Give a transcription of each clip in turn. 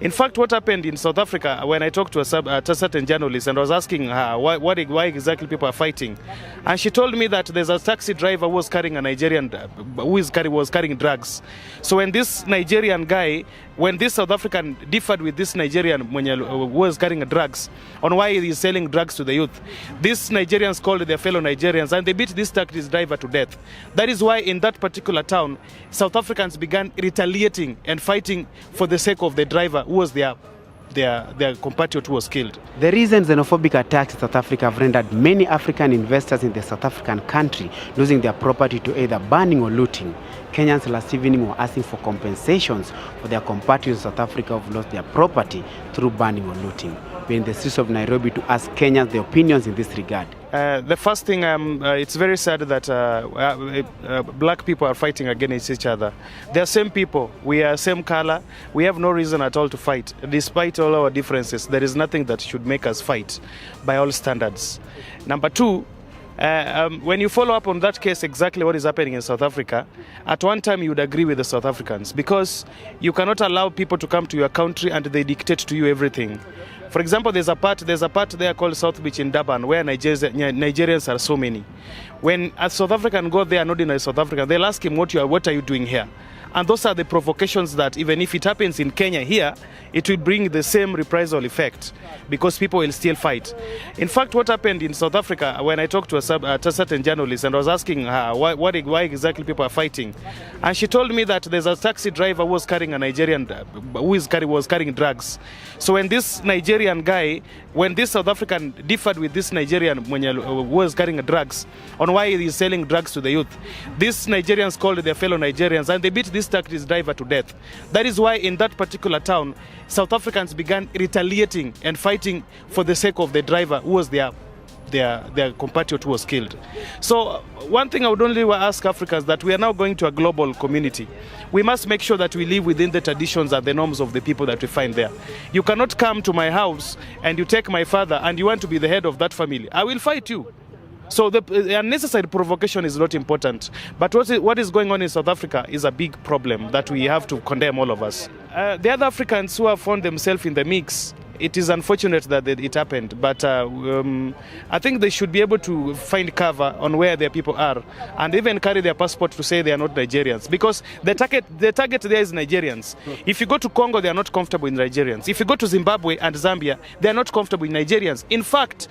In fact, what happened in South Africa, when I talked to a certain journalist and I was asking her why exactly people are fighting, and she told me that there's a taxi driver who was carrying a Nigerian, was carrying drugs. So when this Nigerian guy, when this South African differed with this Nigerian who was carrying drugs on why he's selling drugs to the youth, these Nigerians called their fellow Nigerians and they beat this taxi driver to death. That is why in that particular town, South Africans began retaliating and fighting for the sake of the driver who was their compatriot who was killed. The recent xenophobic attacks in South Africa have rendered many African investors in the South African country losing their property to either burning or looting. Kenyans last evening were asking for compensations for their compatriots in South Africa who have lost their property through burning or looting. We're in the streets of Nairobi to ask Kenyans their opinions in this regard. The first thing, it's very sad that black people are fighting against each other. They're same people, we are same color, we have no reason at all to fight. Despite all our differences, there is nothing that should make us fight by all standards. Number two, when you follow up on that case, exactly what is happening in South Africa, at one time you would agree with the South Africans because you cannot allow people to come to your country and they dictate to you everything. For example, there's a part there called South Beach in Durban where Nigerians are so many. When a South African go there, an ordinary South African, they'll ask him, what are you doing here? And those are the provocations that even if it happens in Kenya here, it will bring the same reprisal effect because people will still fight. In fact, what happened in South Africa, when I talked to a certain journalist and I was asking her why exactly people are fighting, and she told me that there's a taxi driver who was carrying a Nigerian, was carrying drugs. So when this Nigerian guy, when this South African differed with this Nigerian who was carrying drugs on why he's selling drugs to the youth, these Nigerians called their fellow Nigerians and they beat this taxi driver to death. That is why in that particular town, South Africans began retaliating and fighting for the sake of the driver who was their compatriot who was killed. So one thing I would only ask Africans that we are now going to a global community. We must make sure that we live within the traditions and the norms of the people that we find there. You cannot come to my house and you take my father and you want to be the head of that family. I will fight you. So the unnecessary provocation is not important. But what is going on in South Africa is a big problem that we have to condemn, all of us. The other Africans who have found themselves in the mix, it is unfortunate that it happened, but I think they should be able to find cover on where their people are and even carry their passport to say they are not Nigerians, because the target there is Nigerians. If you go to Congo, they are not comfortable with Nigerians. If you go to Zimbabwe and Zambia, they are not comfortable with Nigerians. In fact,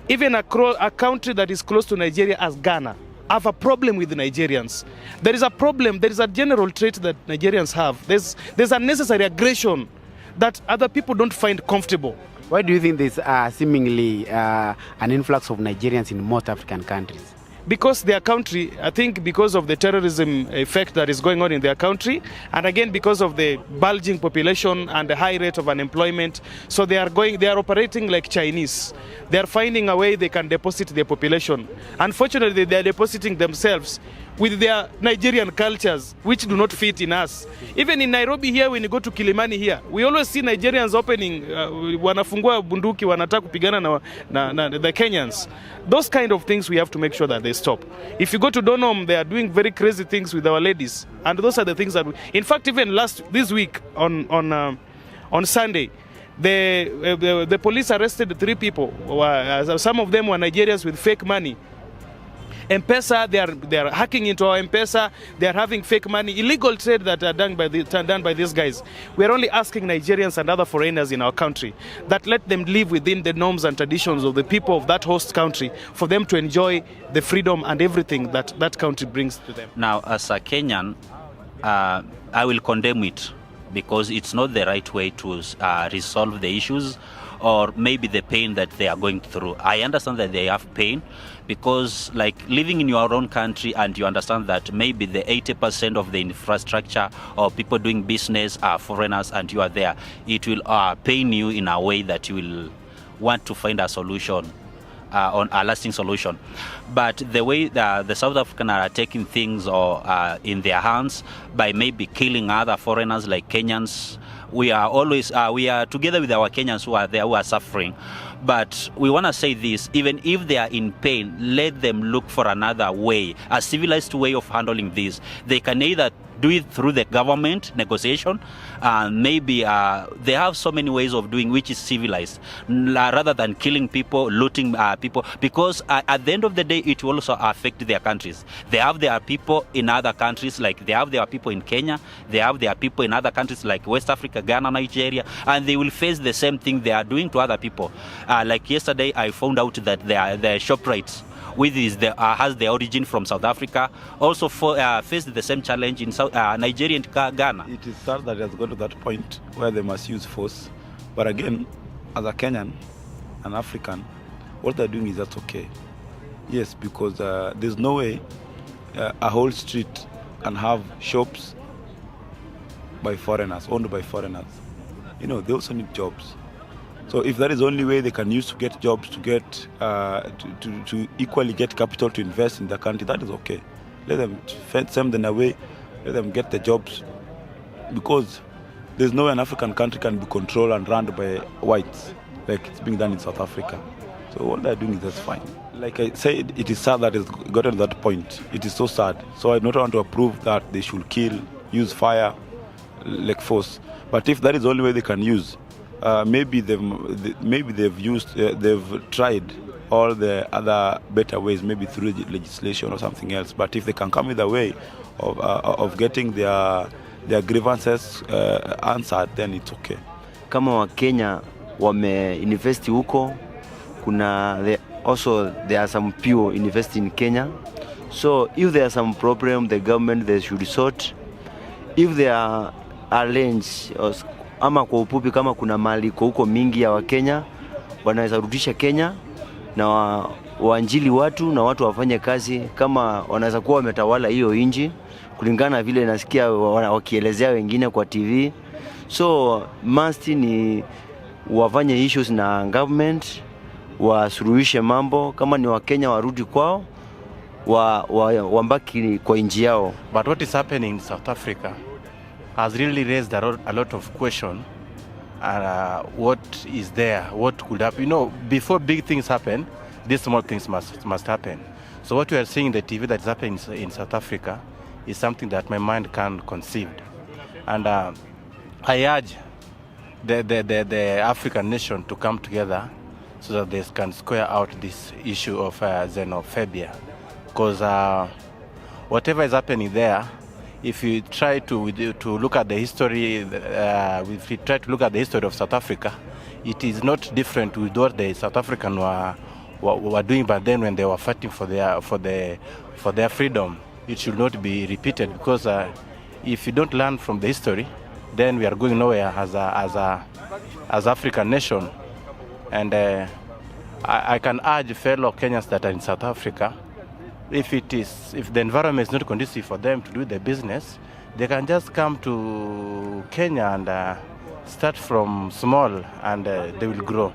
even a country that is close to Nigeria as Ghana have a problem with the Nigerians. There is a problem, there is a general trait that Nigerians have. There's unnecessary aggression that other people don't find comfortable. Why do you think there's seemingly an influx of Nigerians in most African countries? Because their country, I think because of the terrorism effect that is going on in their country, and again because of the bulging population and the high rate of unemployment, so they are operating like Chinese. They are finding a way they can deposit their population. Unfortunately, they are depositing themselves with their Nigerian cultures, which do not fit in us. Even in Nairobi here, when you go to Kilimani here, we always see Nigerians opening, wanafungua bunduki, wanataka kupigana na the Kenyans. Those kind of things we have to make sure that they stop. If you go to Donholm, they are doing very crazy things with our ladies. And those are the things that in fact, even this week on Sunday, the police arrested 3 people. Some of them were Nigerians with fake money. M-Pesa, they are hacking into our M-Pesa, they are having fake money, illegal trade that are done by these guys. We are only asking Nigerians and other foreigners in our country that let them live within the norms and traditions of the people of that host country for them to enjoy the freedom and everything that that country brings to them. Now, as a Kenyan, I will condemn it because it's not the right way to resolve the issues or maybe the pain that they are going through. I understand that they have pain because like living in your own country and you understand that maybe the 80% of the infrastructure or people doing business are foreigners and you are there, it will pain you in a way that you will want to find a solution, on a lasting solution. But the way the South Africans are taking things in their hands by maybe killing other foreigners like Kenyans, we are always we are together with our Kenyans who are there, who are suffering. But we want to say this, even if they are in pain, let them look for another way, a civilized way of handling this. They can either do it through the government negotiation. Maybe they have so many ways of doing which is civilized, rather than killing people, looting people, because at the end of the day it will also affect their countries. They have their people in other countries, like they have their people in Kenya, they have their people in other countries like West Africa, Ghana, Nigeria, and they will face the same thing they are doing to other people. Like yesterday I found out that the ShopRite, which is has the origin from South Africa, also faced the same challenge in Nigeria and Ghana. It is sad that it has got to that point where they must use force. But again, as a Kenyan, an African, what they're doing is that's okay. Yes, because there's no way a whole street can have shops by foreigners, owned by foreigners. You know, they also need jobs. So if that is the only way they can use to get jobs, to get to equally get capital to invest in the country, that is okay. Let them send them away, let them get the jobs, because there's no way an African country can be controlled and run by whites like it's being done in South Africa. So what they're doing is that's fine. Like I said, it is sad that it's gotten to that point. It is so sad. So I don't want to approve that they should kill, use fire, like force. But if that is the only way they can use, maybe they've tried all the other better ways, maybe through legislation or something else. But if they can come with a way of getting their grievances answered, then it's okay. Kama Wakenya wame-invest huko, there are some people invest in Kenya. So if there are some problem, the government they should sort. If there are arrange ama kwa upupi, kama kuna mali kwa huko mingi ya Wakenya, wanaweza rudisha Kenya na waanjili watu na watu wafanye kazi, kama wanaweza kuwa wametawala hiyo inji kulingana vile nasikia wakielezea wengine kwa TV. So must ni wafanye issues na government, wasuluhishe mambo, kama ni Wakenya warudi kwao, wambaki kwa inji yao. But what is happening in South Africa has really raised a lot of question. What is there? What could happen? You know, before big things happen, these small things must happen. So what we are seeing in the TV that is happening in South Africa is something that my mind can't conceive. And I urge the African nation to come together so that they can square out this issue of xenophobia. Because whatever is happening there, if you try to look at the history, if you try to look at the history of South Africa, it is not different with what the South Africans were doing back then when they were fighting for their freedom. It should not be repeated, because if you don't learn from the history, then we are going nowhere as African nation. And I can urge fellow Kenyans that are in South Africa, if the environment is not conducive for them to do their business, they can just come to Kenya and start from small, and they will grow.